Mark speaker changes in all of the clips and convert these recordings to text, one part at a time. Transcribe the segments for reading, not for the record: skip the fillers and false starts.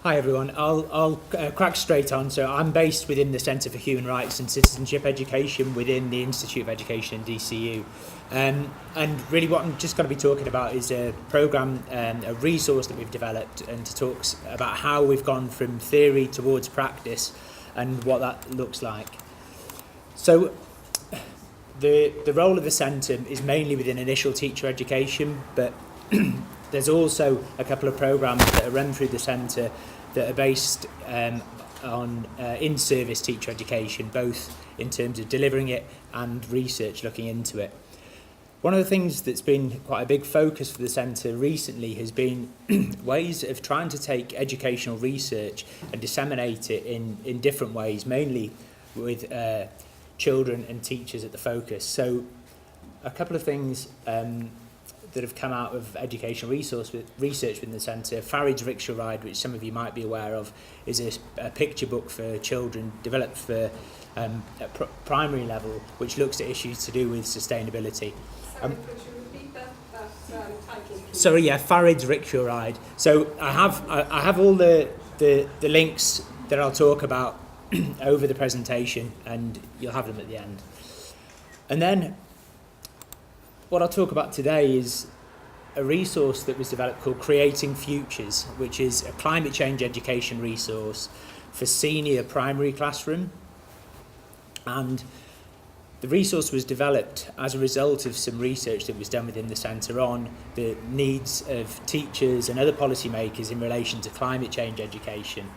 Speaker 1: Hi everyone, I'll crack straight on. So I'm based within the Centre for Human Rights and Citizenship Education within the Institute of Education in DCU. And really what I'm just going to be talking about is a programme, a resource that we've developed, and to talk about how we've gone from theory towards practice and what that looks like. So the role of the centre is mainly within initial teacher education, but there's also a couple of programmes that are run through the centre that are based on in-service teacher education, both in terms of delivering it and research looking into it. One of the things that's been quite a big focus for the centre recently has been ways of trying to take educational research and disseminate it in different ways, mainly with children and teachers at the focus. So a couple of things that have come out of educational research within the centre. Farid's Rickshaw Ride, which some of you might be aware of, is a picture book for children developed for at primary level, which looks at issues to do with sustainability.
Speaker 2: Sorry, could you repeat that title, please?
Speaker 1: Sorry, yeah, Farid's Rickshaw Ride. So I have all the links that I'll talk about over the presentation, and you'll have them at the end. And then what I'll talk about today is a resource that was developed called Creating Futures, which is a climate change education resource for senior primary classroom. And the resource was developed as a result of some research that was done within the centre on the needs of teachers and other policymakers in relation to climate change education.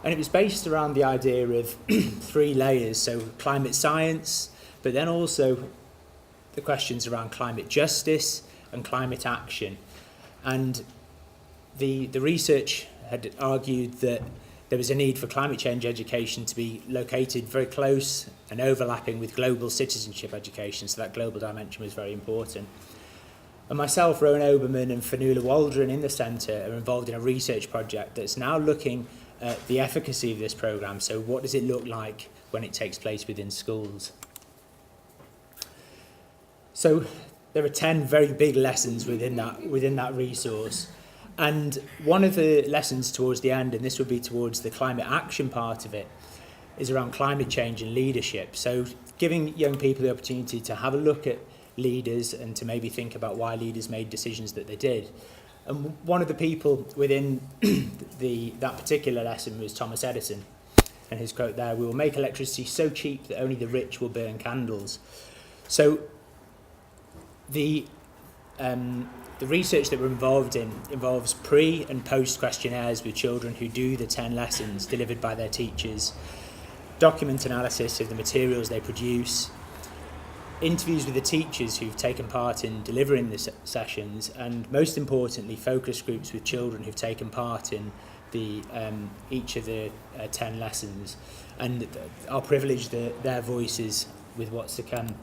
Speaker 1: And it was based around the idea of three layers, so climate science, but then also the questions around climate justice and climate action. And the research had argued that there was a need for climate change education to be located very close and overlapping with global citizenship education, so that global dimension was very important. And myself, Rowan Oberman and Fanula Waldron in the centre are involved in a research project that's now looking at the efficacy of this programme. So what does it look like when it takes place within schools? So there are 10 very big lessons within that resource. And one of the lessons towards the end, and this would be towards the climate action part of it, is around climate change and leadership. So giving young people the opportunity to have a look at leaders and to maybe think about why leaders made decisions that they did. And one of the people within that particular lesson was Thomas Edison. And his quote there, "We will make electricity so cheap that only the rich will burn candles." So the research that we're involved in involves pre and post questionnaires with children who do the 10 lessons delivered by their teachers, document analysis of the materials they produce, interviews with the teachers who've taken part in delivering the sessions, and most importantly, focus groups with children who've taken part in each of the 10 lessons. And I'll privilege their voices with what's to come.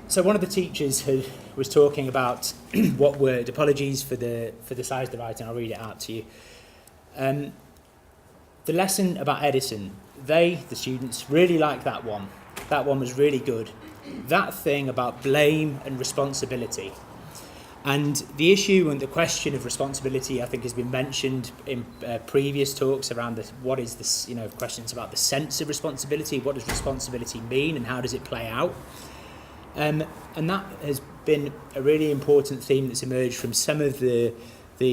Speaker 1: So one of the teachers who was talking about what word, apologies for the size of the writing, I'll read it out to you. The lesson about Edison, the students, really liked that one. That one was really good. That thing about blame and responsibility. And the issue and the question of responsibility, I think, has been mentioned in previous talks around what is this, questions about the sense of responsibility, what does responsibility mean and how does it play out? And that has been a really important theme that's emerged from some of the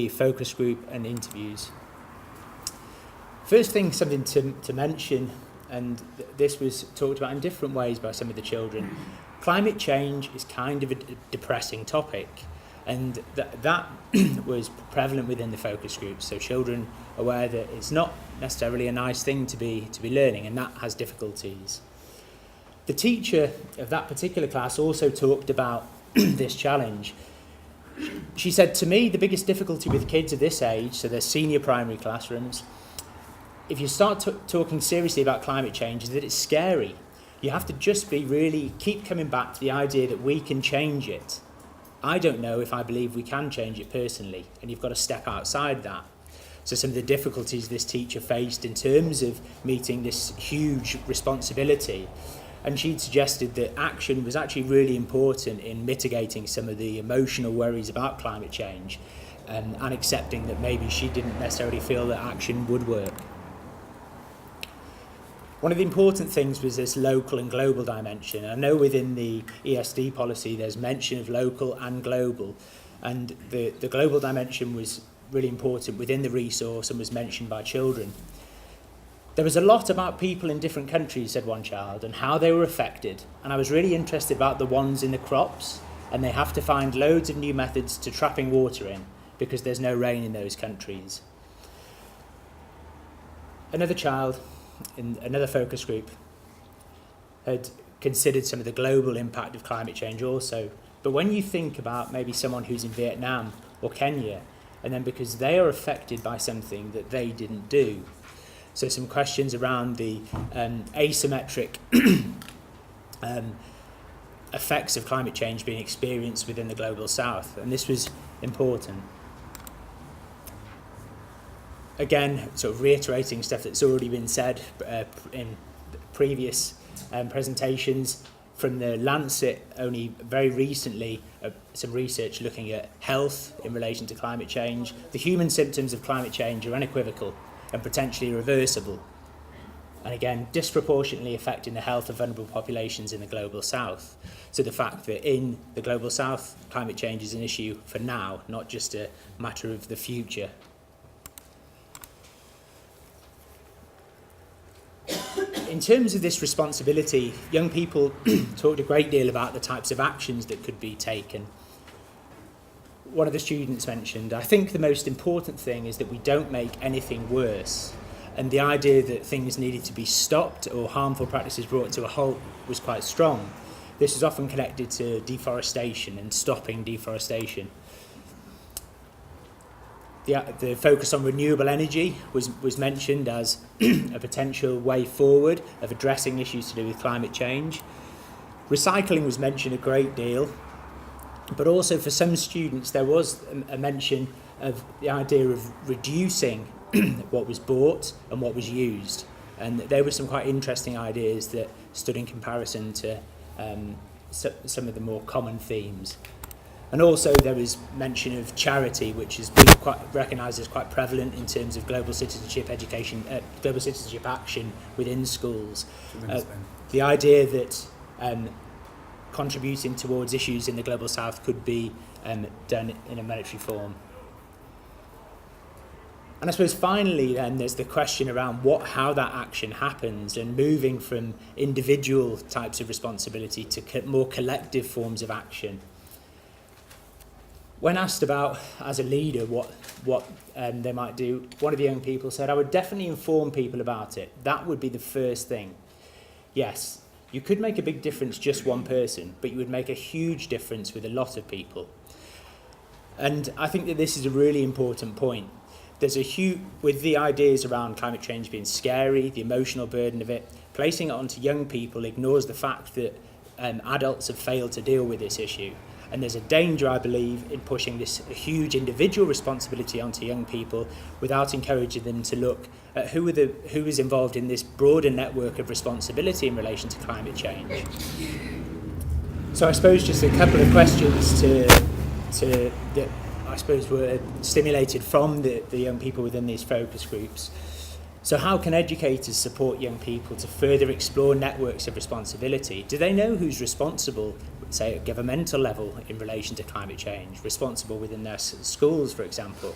Speaker 1: focus group and interviews. First thing, something to mention, and this was talked about in different ways by some of the children, climate change is kind of a depressing topic, and that was prevalent within the focus groups. So children aware that it's not necessarily a nice thing to be learning, and that has difficulties. The teacher of that particular class also talked about this challenge. She said, to me, the biggest difficulty with kids of this age, so they're senior primary classrooms, if you start talking seriously about climate change, is that it's scary. You have to just keep coming back to the idea that we can change it. I don't know if I believe we can change it personally, and you've got to step outside that. So some of the difficulties this teacher faced in terms of meeting this huge responsibility. And she'd suggested that action was actually really important in mitigating some of the emotional worries about climate change. and accepting that maybe she didn't necessarily feel that action would work. One of the important things was this local and global dimension. I know within the ESD policy there's mention of local and global, and the global dimension was really important within the resource and was mentioned by children. There was a lot about people in different countries, said one child, and how they were affected, and I was really interested about the ones in the crops, and they have to find loads of new methods to trapping water in because there's no rain in those countries. Another child in another focus group had considered some of the global impact of climate change also, but when you think about maybe someone who's in Vietnam or Kenya, and then because they are affected by something that they didn't do. So some questions around the asymmetric effects of climate change being experienced within the global south, and this was important. Again, sort of reiterating stuff that's already been said in previous presentations. From the Lancet, only very recently, some research looking at health in relation to climate change. The human symptoms of climate change are unequivocal and potentially reversible, and again, disproportionately affecting the health of vulnerable populations in the global south. So the fact that in the global south, climate change is an issue for now, not just a matter of the future. In terms of this responsibility, young people talked a great deal about the types of actions that could be taken. One of the students mentioned, I think the most important thing is that we don't make anything worse. And the idea that things needed to be stopped or harmful practices brought to a halt was quite strong. This is often connected to deforestation and stopping deforestation. The focus on renewable energy was mentioned as a potential way forward of addressing issues to do with climate change. Recycling was mentioned a great deal, but also for some students there was a mention of the idea of reducing what was bought and what was used. And there were some quite interesting ideas that stood in comparison to some of the more common themes. And also there was mention of charity, which has been quite recognised as quite prevalent in terms of global citizenship education, global citizenship action within schools. The idea that contributing towards issues in the global south could be done in a monetary form. And I suppose finally then there's the question around how that action happens, and moving from individual types of responsibility to more collective forms of action. When asked about, as a leader, what they might do, one of the young people said, I would definitely inform people about it. That would be the first thing. Yes, you could make a big difference just one person, but you would make a huge difference with a lot of people. And I think that this is a really important point. There's with the ideas around climate change being scary, the emotional burden of it, placing it onto young people ignores the fact that adults have failed to deal with this issue. And there's a danger, I believe, in pushing this huge individual responsibility onto young people without encouraging them to look at who is involved in this broader network of responsibility in relation to climate change. So I suppose just a couple of questions that I suppose were stimulated from the young people within these focus groups. So how can educators support young people to further explore networks of responsibility? Do they know who's responsible, say at governmental level, in relation to climate change, responsible within their schools, for example?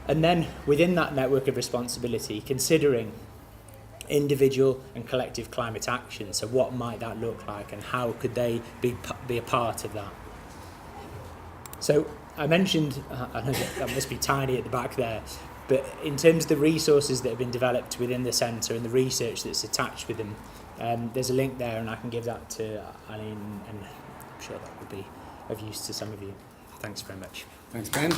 Speaker 1: And then within that network of responsibility, considering individual and collective climate action. So what might that look like, and how could they be a part of that? So I mentioned, I know that must be tiny at the back there, but in terms of the resources that have been developed within the centre and the research that's attached with them, there's a link there, and I can give that to Aline, and I'm sure that will be of use to some of you. Thanks very much.
Speaker 3: Thanks, Ben.